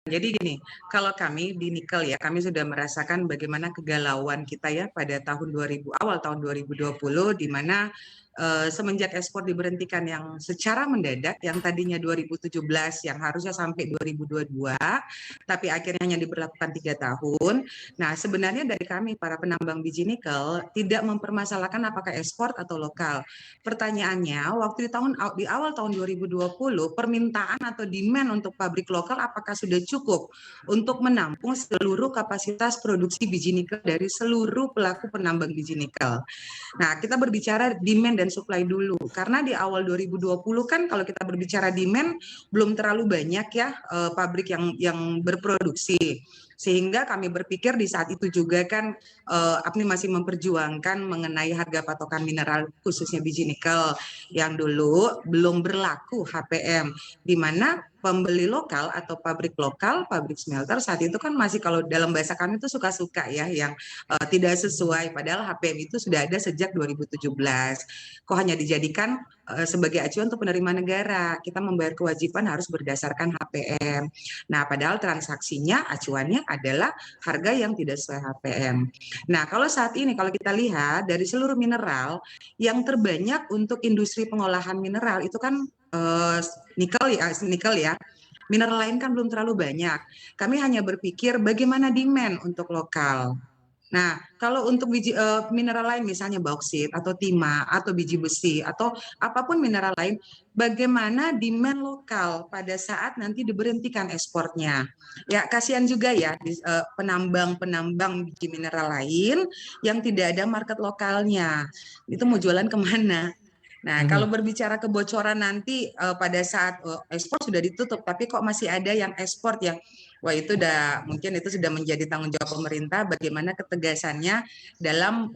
Jadi gini, kalau kami di nikel ya, kami sudah merasakan bagaimana kegalauan kita ya pada tahun 2000, awal tahun 2020, di mana semenjak ekspor diberhentikan yang secara mendadak, yang tadinya 2017, yang harusnya sampai 2022, tapi akhirnya hanya diberlakukan 3 tahun. Nah, sebenarnya dari kami, para penambang biji nikel, tidak mempermasalahkan apakah ekspor atau lokal. Pertanyaannya, waktu di awal tahun 2020, permintaan atau demand untuk pabrik lokal apakah sudah cukup untuk menampung seluruh kapasitas produksi biji nikel dari seluruh pelaku penambang biji nikel. Nah, kita berbicara demand dan supply dulu. Karena di awal 2020 kan kalau kita berbicara demand belum terlalu banyak ya pabrik yang berproduksi. Sehingga kami berpikir di saat itu juga kan APMI masih memperjuangkan mengenai harga patokan mineral khususnya biji nikel yang dulu belum berlaku HPM, di mana pembeli lokal atau pabrik lokal, pabrik smelter saat itu kan masih, kalau dalam bahasa kami itu suka-suka ya, yang tidak sesuai, padahal HPM itu sudah ada sejak 2017. Kok hanya dijadikan sebagai acuan untuk penerima negara, kita membayar kewajiban harus berdasarkan HPM. Nah, padahal transaksinya, acuannya adalah harga yang tidak sesuai HPM. Nah, kalau saat ini, kalau kita lihat dari seluruh mineral, yang terbanyak untuk industri pengolahan mineral itu kan nikel ya. Mineral lain kan belum terlalu banyak. Kami hanya berpikir bagaimana demand untuk lokal. Nah, kalau untuk mineral lain, misalnya bauksit atau timah atau biji besi atau apapun mineral lain, bagaimana demand lokal pada saat nanti diberhentikan ekspornya? Ya, kasihan juga ya penambang-penambang biji mineral lain yang tidak ada market lokalnya. Itu mau jualan kemana? Nah, kalau berbicara kebocoran nanti pada saat ekspor sudah ditutup, tapi kok masih ada yang ekspor yang, wah itu mungkin itu sudah menjadi tanggung jawab pemerintah bagaimana ketegasannya dalam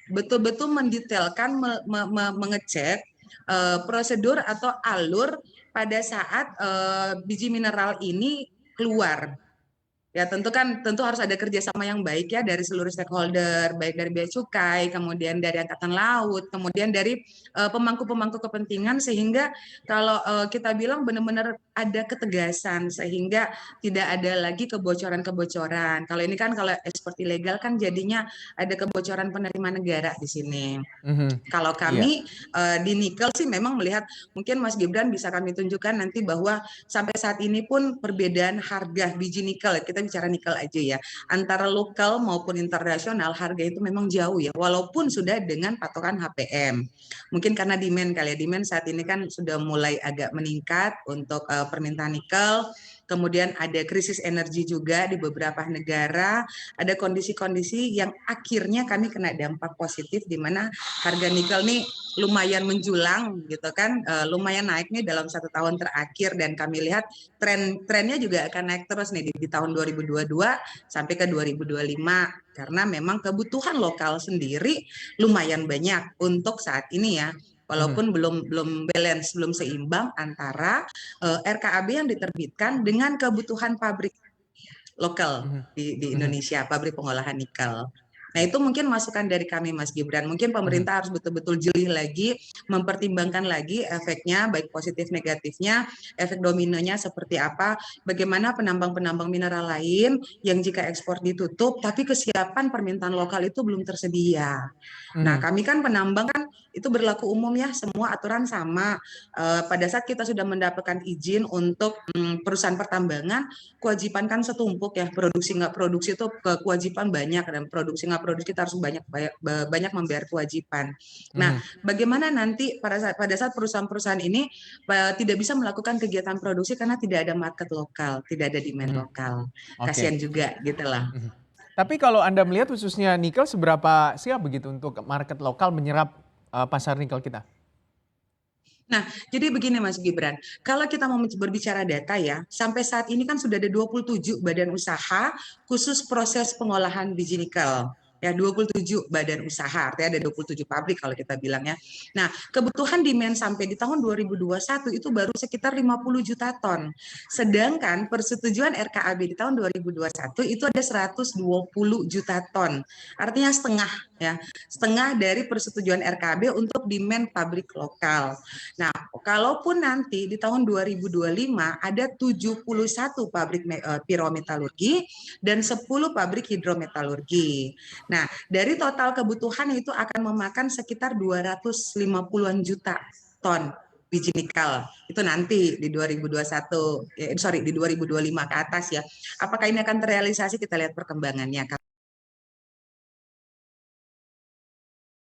betul-betul mendetailkan, mengecek prosedur atau alur pada saat biji mineral ini keluar. Ya tentu harus ada kerjasama yang baik ya dari seluruh stakeholder, baik dari bea cukai, kemudian dari angkatan laut, kemudian dari pemangku-pemangku kepentingan, sehingga kalau kita bilang benar-benar ada ketegasan sehingga tidak ada lagi kebocoran-kebocoran. Kalau ini kan kalau ekspor ilegal kan jadinya ada kebocoran penerima negara di sini. Kalau Iya. kami di nikel sih memang melihat, mungkin Mas Gibran bisa kami tunjukkan nanti bahwa sampai saat ini pun perbedaan harga biji nikel, kita bicara nikel aja ya, antara lokal maupun internasional harga itu memang jauh ya, walaupun sudah dengan patokan HPM. Mungkin karena demand kali ya, demand saat ini kan sudah mulai agak meningkat untuk permintaan nikel. Kemudian ada krisis energi juga di beberapa negara, ada kondisi-kondisi yang akhirnya kami kena dampak positif di mana harga nikel nih lumayan menjulang gitu kan, lumayan naik nih dalam 1 tahun terakhir, dan kami lihat trennya juga akan naik terus nih di tahun 2022 sampai ke 2025, karena memang kebutuhan lokal sendiri lumayan banyak untuk saat ini ya. Walaupun belum balance, belum seimbang antara RKAB yang diterbitkan dengan kebutuhan pabrik lokal di Indonesia, pabrik pengolahan nikel. Nah, itu mungkin masukan dari kami, Mas Gibran. Mungkin pemerintah harus betul-betul jeli lagi, mempertimbangkan lagi efeknya, baik positif negatifnya, efek dominonya seperti apa, bagaimana penambang-penambang mineral lain yang jika ekspor ditutup, tapi kesiapan permintaan lokal itu belum tersedia. Nah, kami kan penambang kan itu berlaku umum ya, semua aturan sama. Pada saat kita sudah mendapatkan izin untuk perusahaan pertambangan, kewajiban kan setumpuk ya, produksi nggak produksi itu kewajiban banyak, dan produksi nggak produksi kita harus banyak membayar kewajiban. Nah, bagaimana nanti pada saat perusahaan-perusahaan ini tidak bisa melakukan kegiatan produksi karena tidak ada market lokal, tidak ada demand lokal. Oke. Kasihan juga gitu lah. Tapi kalau Anda melihat khususnya nikel seberapa siap begitu untuk market lokal menyerap pasar nikel kita? Nah, jadi begini Mas Gibran, kalau kita mau berbicara data ya, sampai saat ini kan sudah ada 27 badan usaha khusus proses pengolahan biji nikel. ya 27 badan usaha, artinya ada 27 pabrik kalau kita bilangnya. Nah, kebutuhan demand sampai di tahun 2021 itu baru sekitar 50 juta ton. Sedangkan persetujuan RKAB di tahun 2021 itu ada 120 juta ton. Artinya setengah ya, setengah dari persetujuan RKAB untuk demand pabrik lokal. Nah, kalaupun nanti di tahun 2025 ada 71 pabrik pirometalurgi dan 10 pabrik hidrometalurgi. Nah, dari total kebutuhan itu akan memakan sekitar 250-an juta ton biji nikel. Itu nanti di 2021, di 2025 ke atas ya. Apakah ini akan terrealisasi? Kita lihat perkembangannya.